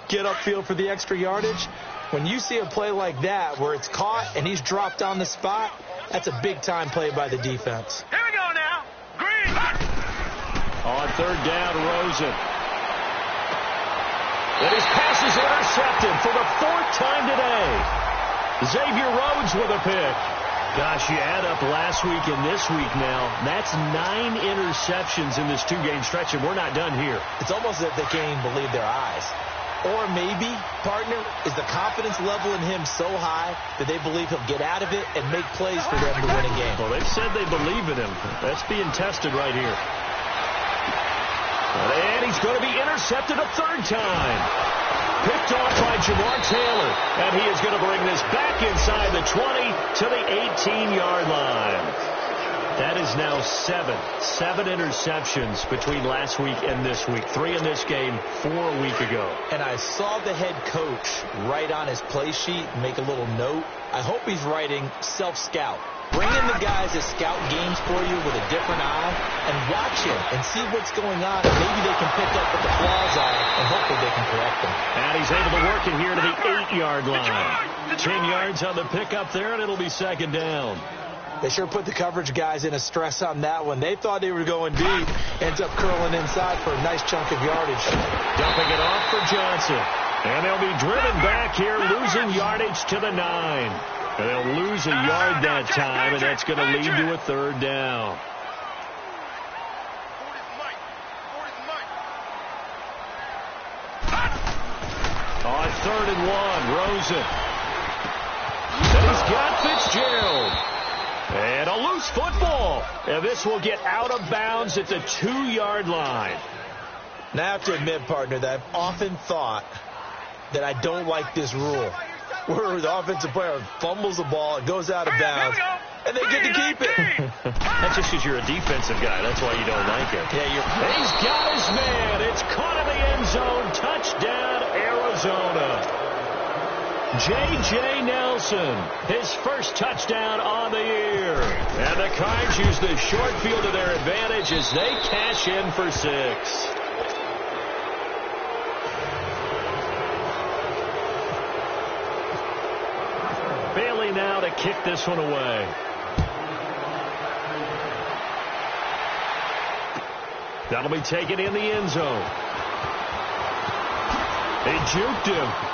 get upfield for the extra yardage, when you see a play like that where it's caught and he's dropped on the spot, that's a big-time play by the defense.
Here we go now. Green.
On 3rd down, Rosen. And his pass is intercepted for the 4th time today. Xavier Rhodes with a pick. Gosh, you add up last week and this week now, that's 9 interceptions in this 2-game stretch, and we're not done here.
It's almost as if they can't even believe their eyes. Or maybe, partner, is the confidence level in him so high that they believe he'll get out of it and make plays for them to win a game.
Well, they've said they believe in him. That's being tested right here. And he's going to be intercepted a 3rd time. Picked off by Jamar Taylor. And he is going to bring this back inside the 20 to the 18-yard line. That is now 7 interceptions between last week and this week. 3 in this game, 4 a week ago.
And I saw the head coach write on his play sheet, make a little note. I hope he's writing self-scout. Bring in the guys that scout games for you with a different eye and watch him and see what's going on. And maybe they can pick up what the flaws are, and hopefully they can correct them.
And he's able to work it here to the 8-yard line. 10 yards on the pickup there, and it'll be second down.
They sure put the coverage guys in a stress on that one. They thought they were going deep. Ends up curling inside for a nice chunk of yardage.
Dumping it off for Johnson. And they'll be driven back here, losing yardage to the 9. And they'll lose a yard that time, and that's going to lead to a third down. On 3rd and 1, Rosen. And he's got Fitzgerald. And a loose football. And this will get out of bounds at the 2-yard line.
Now, I have to admit, partner, that I've often thought that I don't like this rule, where the offensive player fumbles the ball, it goes out of bounds, and they get to keep it.
That's just because you're a defensive guy. That's why you don't like it.
Yeah,
he's got his man. It's caught in the end zone. Touchdown, Arizona. J.J. Nelson, his first touchdown on the year. And the Cards use the short field to their advantage as they cash in for 6. Bailey now to kick this one away. That'll be taken in the end zone. They juked him.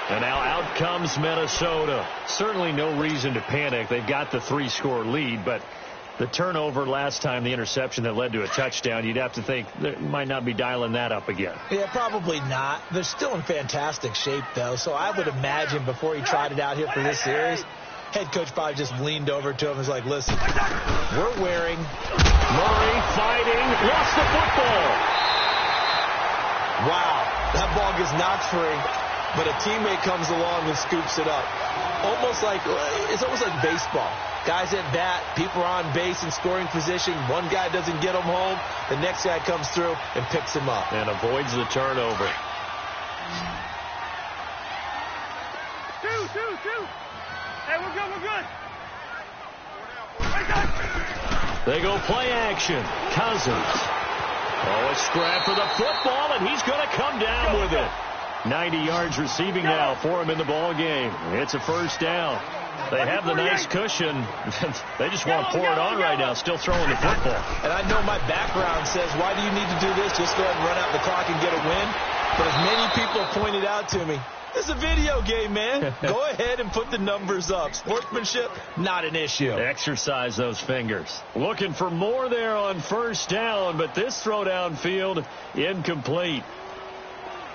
And now out comes Minnesota. Certainly no reason to panic. They've got the 3-score lead, but the turnover last time, the interception that led to a touchdown, you'd have to think they might not be dialing that up again.
Yeah, probably not. They're still in fantastic shape, though, so I would imagine before he tried it out here for this series, head coach probably just leaned over to him and was like, listen, we're wearing.
Murray fighting, lost the football.
Wow, that ball gets knocked free. But a teammate comes along and scoops it up. It's almost like baseball. Guys at bat, people are on base in scoring position. One guy doesn't get him home. The next guy comes through and picks him up.
And avoids the turnover.
Two. Hey, we're good.
They go play action. Cousins. Oh, a scrap for the football, and he's going to come down with it. 90 yards receiving now for him in the ball game. It's a first down. They have the nice cushion. They just want to pour it on right now, still throwing the football.
And I know my background says, why do you need to do this? Just go ahead and run out the clock and get a win. But as many people pointed out to me, this is a video game, man. Go ahead and put the numbers up. Sportsmanship, not an issue.
Exercise those fingers. Looking for more there on first down, but this throw downfield, incomplete.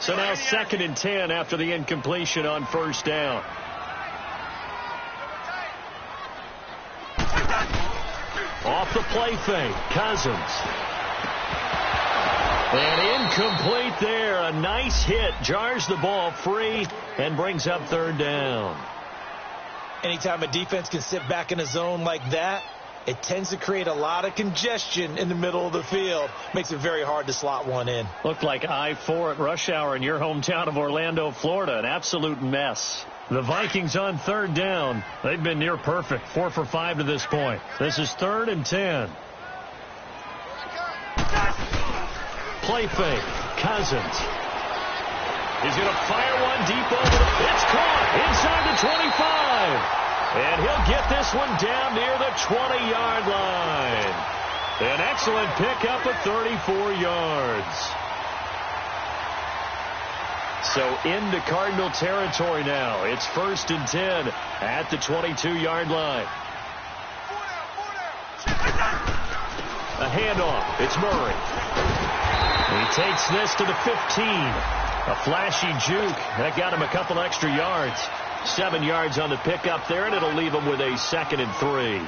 So now 2nd and 10 after the incompletion on first down. Off the play fake, Cousins. And incomplete there. A nice hit. Jars the ball free and brings up 3rd down.
Anytime a defense can sit back in a zone like that, it tends to create a lot of congestion in the middle of the field. Makes it very hard to slot one in.
Looked like I-4 at rush hour in your hometown of Orlando, Florida. An absolute mess. The Vikings on 3rd down. They've been near perfect. 4 for 5 to this point. This is 3rd and 10. Play fake. Cousins. He's going to fire one deep over. It's caught inside the 25. And he'll get this one down near the 20-yard line. An excellent pickup of 34 yards. So into Cardinal territory now. It's 1st and 10 at the 22-yard line. A handoff. It's Murray. He takes this to the 15. A flashy juke. That got him a couple extra yards. 7 yards on the pickup there, and it'll leave him with a 2nd and 3.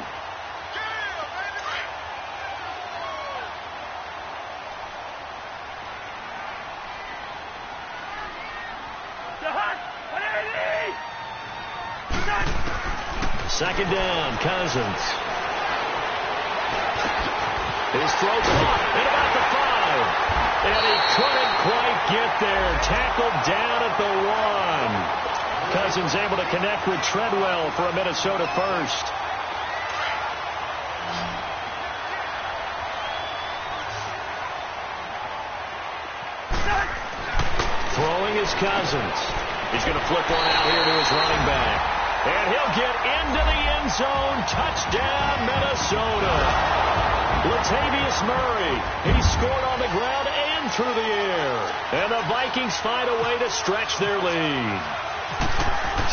Second down, Cousins. His throw caught at about the 5. And he couldn't quite get there. Tackled down at the 1. Cousins able to connect with Treadwell for a Minnesota first. Throwing is Cousins. He's going to flip one out here to his running back. And he'll get into the end zone. Touchdown, Minnesota. Latavius Murray. He scored on the ground and through the air. And the Vikings find a way to stretch their lead.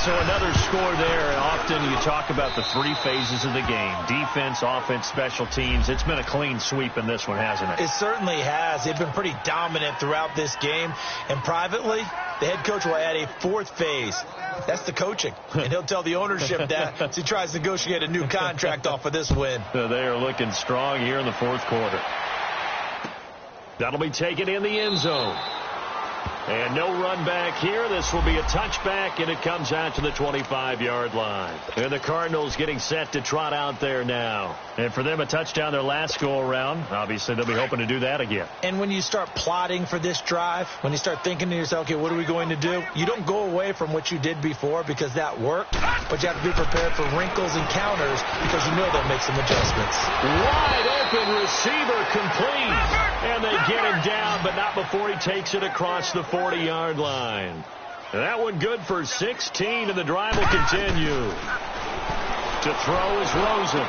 So another score there. Often you talk about the 3 phases of the game. Defense, offense, special teams. It's been a clean sweep in this one, hasn't it?
It certainly has. They've been pretty dominant throughout this game. And privately, the head coach will add a 4th phase. That's the coaching. And he'll tell the ownership that as he tries to negotiate a new contract off of this win.
So they are looking strong here in the 4th quarter. That'll be taken in the end zone. And no run back here. This will be a touchback, and it comes out to the 25-yard line. And the Cardinals getting set to trot out there now. And for them, a touchdown their last go-around. Obviously, they'll be hoping to do that again.
And when you start plotting for this drive, when you start thinking to yourself, okay, what are we going to do? You don't go away from what you did before because that worked, but you have to be prepared for wrinkles and counters because you know they'll make some adjustments.
Wide open receiver complete. And they get him down, but not before he takes it across the 40-yard line. And that one good for 16, and the drive will continue. To throw is Rosen.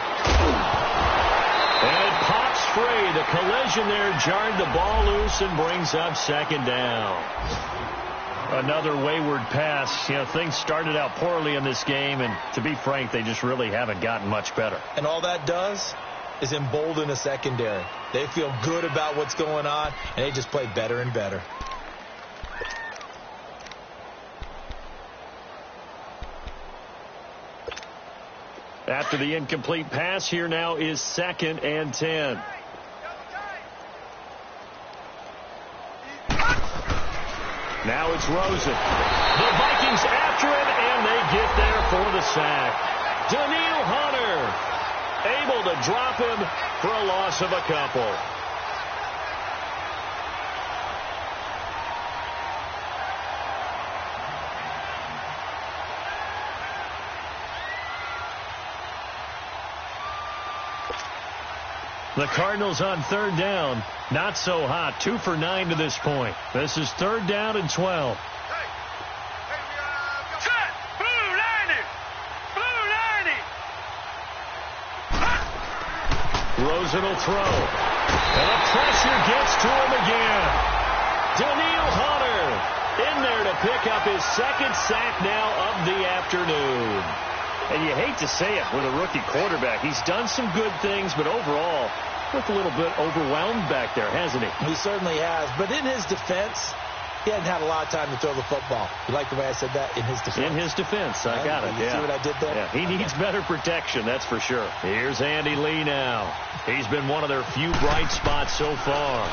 And it pops free. The collision there jarred the ball loose and brings up second down. Another wayward pass. You know, things started out poorly in this game, and to be frank, they just really haven't gotten much better.
And all that does is embolden a secondary. They feel good about what's going on, and they just play better and better.
After the incomplete pass, here now is 2nd and 10. Now it's Rosen. The Vikings after him, and they get there for the sack. Daniil Hunter able to drop him for a loss of a couple. The Cardinals on 3rd down. Not so hot. 2 for 9 to this point. This is 3rd down and 12. Rosen will throw. And the pressure gets to him again. Daniil Hunter in there to pick up his 2nd sack now of the afternoon. And you hate to say it with a rookie quarterback. He's done some good things, but overall, looked a little bit overwhelmed back there, hasn't he?
He certainly has. But in his defense, he hadn't had a lot of time to throw the football. You like the way I said that? In his defense.
In his defense. I got it.
You see what I did there?
Yeah, he needs better protection, that's for sure. Here's Andy Lee now. He's been one of their few bright spots so far.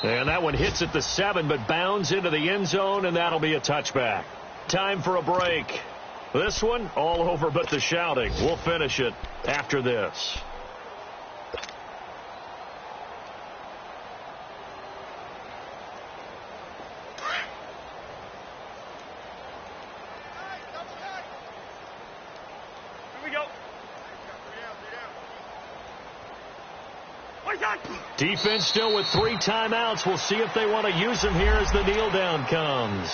And that one hits at the 7, but bounds into the end zone, and that'll be a touchback. Time for a break. This one, all over but the shouting. We'll finish it after this. Defense still with 3 timeouts. We'll see if they want to use them here as the kneel down comes.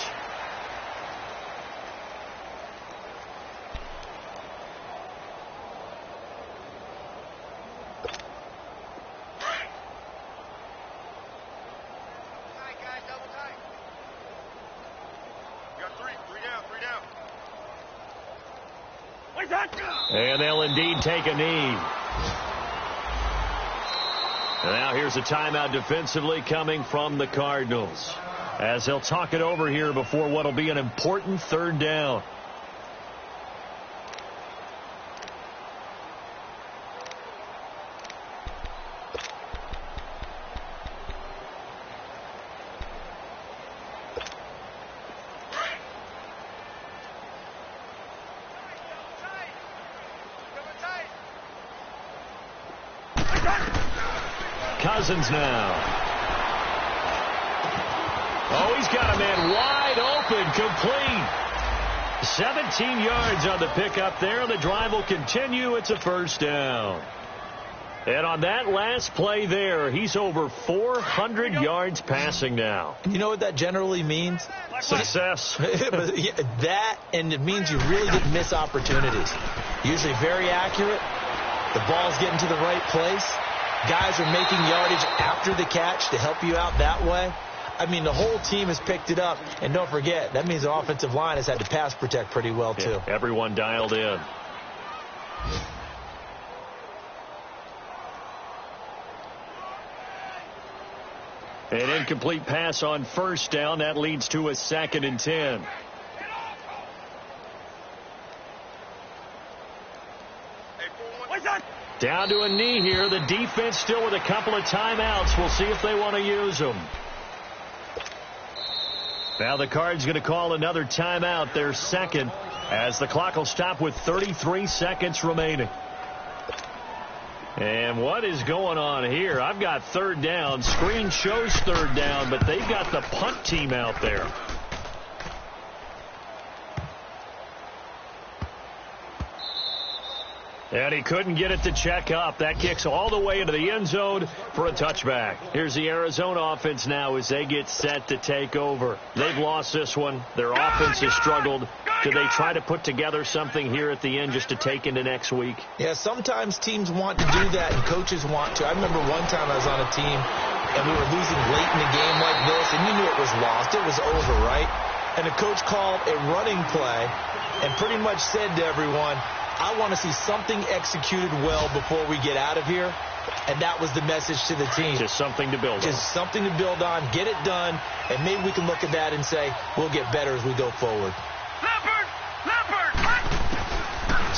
And they'll indeed take a knee. And now here's a timeout defensively coming from the Cardinals, as they'll talk it over here before what will be an important 3rd down. Cousins now. Oh, he's got a man wide open, complete. 17 yards on the pickup there. The drive will continue. It's a first down. And on that last play there, he's over 400 yards passing now.
You know what that generally means?
Success.
That, and it means you really didn't miss opportunities. Usually very accurate. The ball's getting to the right place. Guys are making yardage after the catch to help you out that way. I mean, the whole team has picked it up. And don't forget, that means the offensive line has had to pass protect pretty well, too.
Yeah, everyone dialed in. An incomplete pass on first down. That leads to a 2nd and 10. Down to a knee here. The defense still with a couple of timeouts. We'll see if they want to use them. Now the Cards going to call another timeout, their second, as the clock will stop with 33 seconds remaining. And what is going on here? I've got third down. Screen shows third down, but they've got the punt team out there. And he couldn't get it to check up. That kicks all the way into the end zone for a touchback. Here's the Arizona offense now as they get set to take over. They've lost this one. Their offense has struggled. Do they try to put together something here at the end just to take into next week?
Yeah, sometimes teams want to do that and coaches want to. I remember one time I was on a team and we were losing late in the game like this, and you knew it was lost. It was over, right? And the coach called a running play and pretty much said to everyone, I want to see something executed well before we get out of here. And that was the message to the team.
Just something to build on.
Just something to build on. Get it done. And maybe we can look at that and say, we'll get better as we go forward.
Leopard!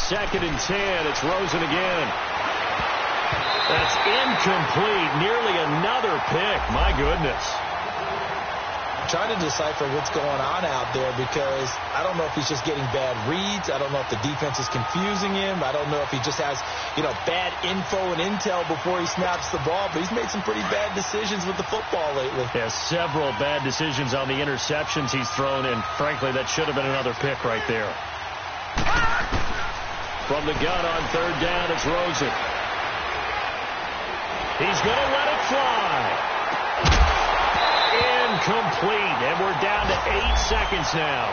2nd and 10. It's Rosen again. That's incomplete. Nearly another pick. My goodness.
Trying to decipher what's going on out there because I don't know if he's just getting bad reads. I don't know if the defense is confusing him. I don't know if he just has, bad info and intel before he snaps the ball. But he's made some pretty bad decisions with the football lately.
Yeah, several bad decisions on the interceptions he's thrown, and frankly, that should have been another pick right there. From the gun on third down, it's Rosen. He's going to let it fly. Incomplete, and we're down to 8 seconds now.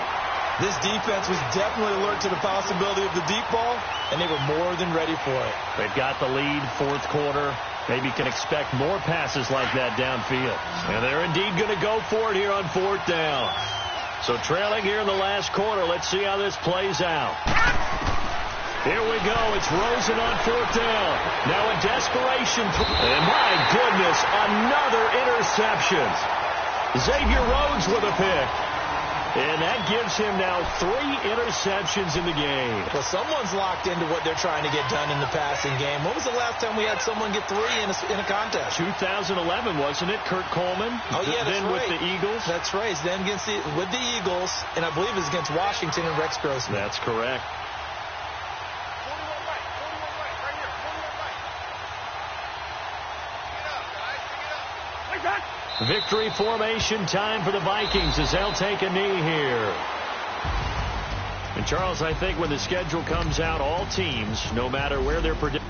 This defense was definitely alert to the possibility of the deep ball, and they were more than ready for it.
They've got the lead, fourth quarter. Maybe can expect more passes like that downfield. And they're indeed going to go for it here on fourth down. So trailing here in the last quarter, let's see how this plays out. Here we go. It's Rosen on fourth down. Now a desperation. And my goodness, another interception. Xavier Rhodes with a pick. And that gives him now 3 interceptions in the game.
Well, someone's locked into what they're trying to get done in the passing game. When was the last time we had someone get 3 in a contest?
2011, wasn't it? Kurt Coleman.
Oh, yeah, that's
then
right.
with the Eagles.
That's right. Then with the Eagles, and I believe it was against Washington and Rex Grossman.
That's correct. Victory formation time for the Vikings as they'll take a knee here. And Charles, I think when the schedule comes out, all teams, no matter where they're predicted,